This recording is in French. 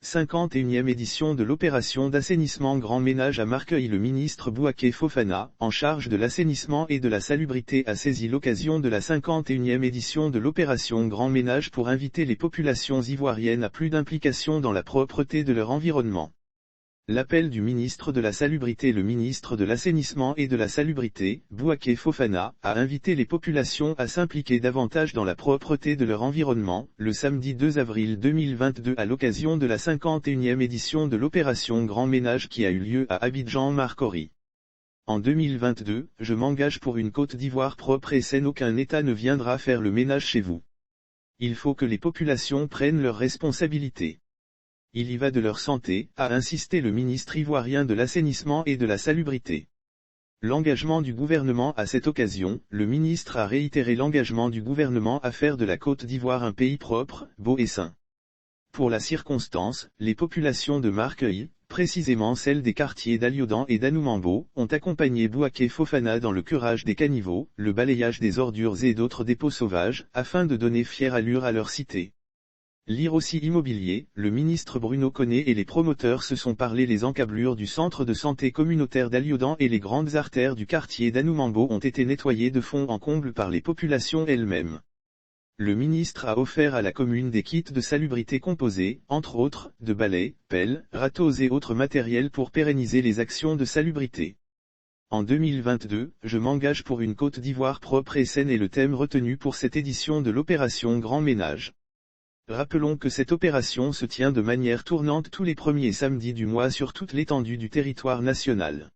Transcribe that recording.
51e édition de l'opération d'assainissement Grand Ménage à Marqueuil. Le ministre Bouaké Fofana, en charge de l'assainissement et de la salubrité, a saisi l'occasion de la 51e édition de l'opération Grand Ménage pour inviter les populations ivoiriennes à plus d'implication dans la propreté de leur environnement. L'appel du ministre de la Salubrité. Le ministre de l'Assainissement et de la Salubrité, Bouaké Fofana, a invité les populations à s'impliquer davantage dans la propreté de leur environnement, le samedi 2 avril 2022 à l'occasion de la 51e édition de l'opération Grand Ménage qui a eu lieu à Abidjan-Marcory. En 2022, je m'engage pour une Côte d'Ivoire propre et saine. Aucun État ne viendra faire le ménage chez vous. Il faut que les populations prennent leurs responsabilités. Il y va de leur santé, a insisté le ministre ivoirien de l'Assainissement et de la Salubrité. L'engagement du gouvernement. À cette occasion, le ministre a réitéré l'engagement du gouvernement à faire de la Côte d'Ivoire un pays propre, beau et sain. Pour la circonstance, les populations de Marqueuil, précisément celles des quartiers d'Aliodan et d'Anoumambo, ont accompagné Bouaké Fofana dans le curage des caniveaux, le balayage des ordures et d'autres dépôts sauvages, afin de donner fière allure à leur cité. Lire aussi immobilier, le ministre Bruno Koné et les promoteurs se sont parlé. Les encablures du centre de santé communautaire d'Aliodan et les grandes artères du quartier d'Anoumambo ont été nettoyées de fond en comble par les populations elles-mêmes. Le ministre a offert à la commune des kits de salubrité composés, entre autres, de balais, pelles, râteaux et autres matériels pour pérenniser les actions de salubrité. En 2022, je m'engage pour une Côte d'Ivoire propre et saine est le thème retenu pour cette édition de l'opération Grand Ménage. Rappelons que cette opération se tient de manière tournante tous les premiers samedis du mois sur toute l'étendue du territoire national.